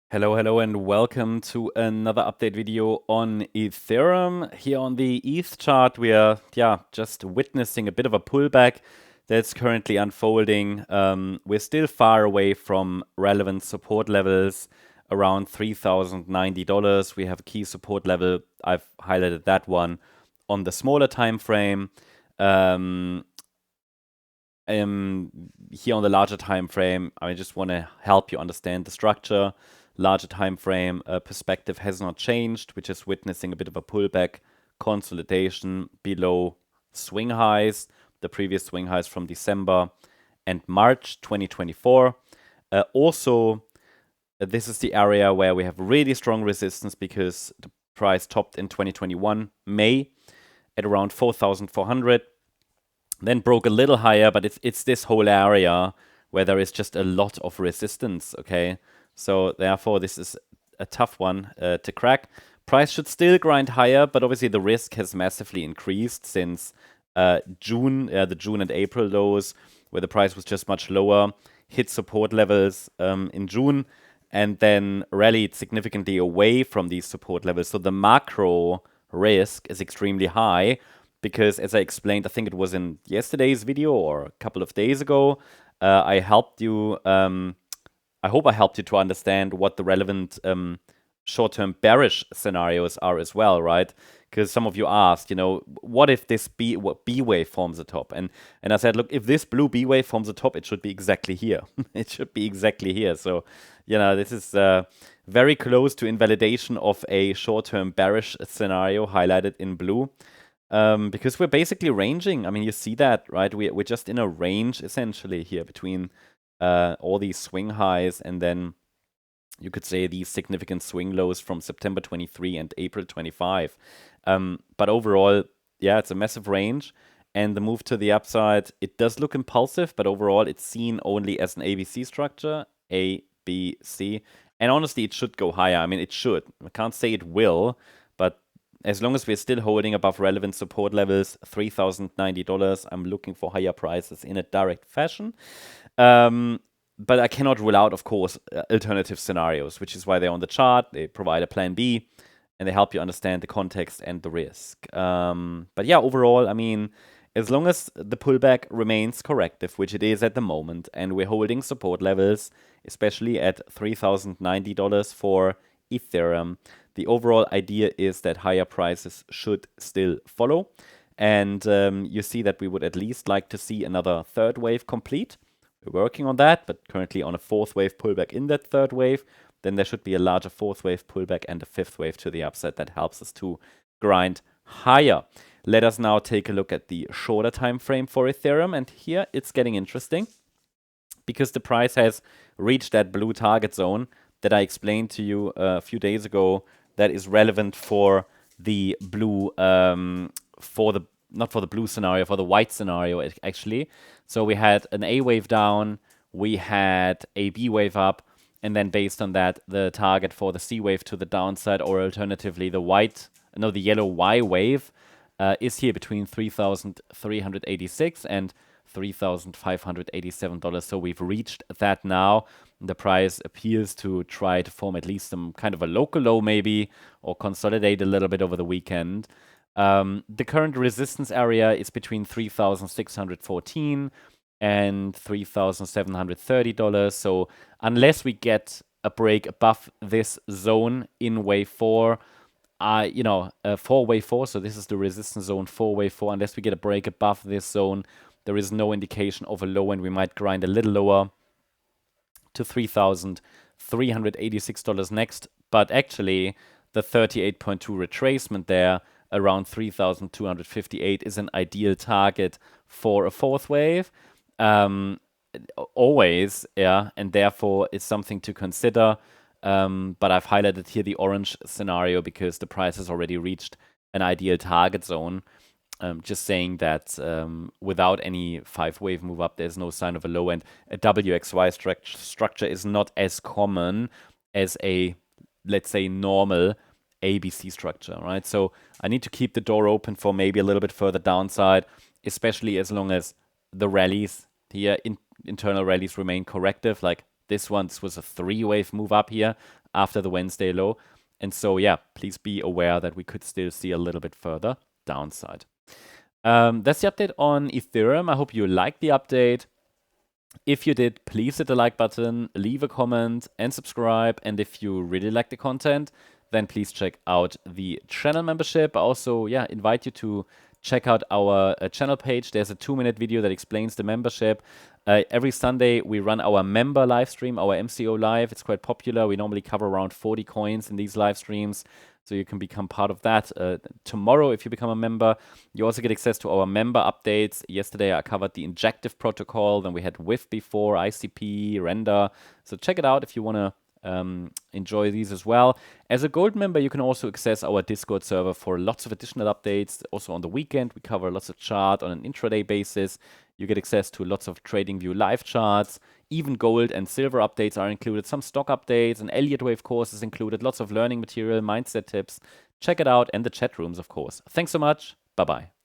Hello, and welcome to another update video on Ethereum. Here on the ETH chart, we are just witnessing a bit of a pullback that's currently unfolding. We're still far away from relevant support levels around $3,090. We have a key support level. I've highlighted that one on the smaller time frame. Here on the larger time frame, I just want to help you understand the structure. Larger time frame perspective has not changed. We're just witnessing a bit of a pullback, consolidation below swing highs, the previous swing highs from December and March 2024. This is the area where we have really strong resistance because the price topped in 2021 May at around 4,400. Then broke a little higher, but it's this whole area where there is just a lot of resistance, okay? So therefore, this is a tough one to crack. Price should still grind higher, but obviously the risk has massively increased since June, the June and April lows, where the price was just much lower, hit support levels in June, and then rallied significantly away from these support levels. So the macro risk is extremely high because, as I explained, I think it was in yesterday's video or a couple of days ago, I helped you. I hope I helped you to understand what the relevant short-term bearish scenarios are as well, right? Because some of you asked, what if this B wave forms a top? And I said, look, if this blue B wave forms a top, it should be exactly here. It should be exactly here. So, this is very close to invalidation of a short-term bearish scenario highlighted in blue. Because we're basically ranging. I mean, you see that, right? We're just in a range essentially here between all these swing highs and then you could say these significant swing lows from September 23 and April 25. But overall, it's a massive range. And the move to the upside, it does look impulsive, but overall it's seen only as an ABC structure, A, B, C. And honestly, it should go higher. I mean, it should. I can't say it will, but as long as we're still holding above relevant support levels, $3,090, I'm looking for higher prices in a direct fashion. But I cannot rule out, of course, alternative scenarios, which is why they're on the chart. They provide a plan B, and they help you understand the context and the risk. But overall, I mean, as long as the pullback remains corrective, which it is at the moment, and we're holding support levels, especially at $3,090 for Ethereum, the overall idea is that higher prices should still follow. And you see that we would at least like to see another third wave complete. We're working on that, but currently on a fourth wave pullback in that third wave. Then there should be a larger fourth wave pullback and a fifth wave to the upside that helps us to grind higher. Let us now take a look at the shorter time frame for Ethereum. And here it's getting interesting because the price has reached that blue target zone that I explained to you a few days ago that is relevant for the blue, not for the blue scenario, for the white scenario, actually. So we had an A wave down, we had a B wave up, and then based on that, the target for the C wave to the downside, or alternatively, the yellow Y wave is here between $3,386 and $3,587. So we've reached that now. The price appears to try to form at least some kind of a local low maybe, or consolidate a little bit over the weekend. The current resistance area is between $3,614 and $3,730. So unless we get a break above this zone in wave 4, for wave 4, so this is the resistance zone for wave 4, unless we get a break above this zone, there is no indication of a low, and we might grind a little lower to $3,386 next. But actually, the 38.2 retracement there around 3,258 is an ideal target for a fourth wave. Always, and therefore it's something to consider. But I've highlighted here the orange scenario because the price has already reached an ideal target zone. Just saying that without any 5-wave move up, there's no sign of a low, and a WXY structure is not as common as a, let's say, normal ABC structure, right? So I need to keep the door open for maybe a little bit further downside, especially as long as the rallies here, internal rallies remain corrective. Like this was a 3-wave move up here after the Wednesday low. And so, yeah, please be aware that we could still see a little bit further downside. That's the update on Ethereum. I hope you liked the update. If you did, please hit the like button, leave a comment, and subscribe. And if you really like the content, then please check out the channel membership. I also, invite you to check out our channel page. There's a 2-minute video that explains the membership. Every Sunday, we run our member live stream, our MCO live. It's quite popular. We normally cover around 40 coins in these live streams, so you can become part of that. Tomorrow, if you become a member, you also get access to our member updates. Yesterday, I covered the injective protocol. Then we had WIF before, ICP, Render. So check it out if you want to enjoy these as well. As a gold member, you can also access our Discord server for lots of additional updates. Also on the weekend, we cover lots of chart on an intraday basis. You get access to lots of TradingView live charts. Even gold and silver updates are included. Some stock updates, an Elliott wave course is included. Lots of learning material, mindset tips. Check it out, and the chat rooms, of course. Thanks so much. Bye-bye.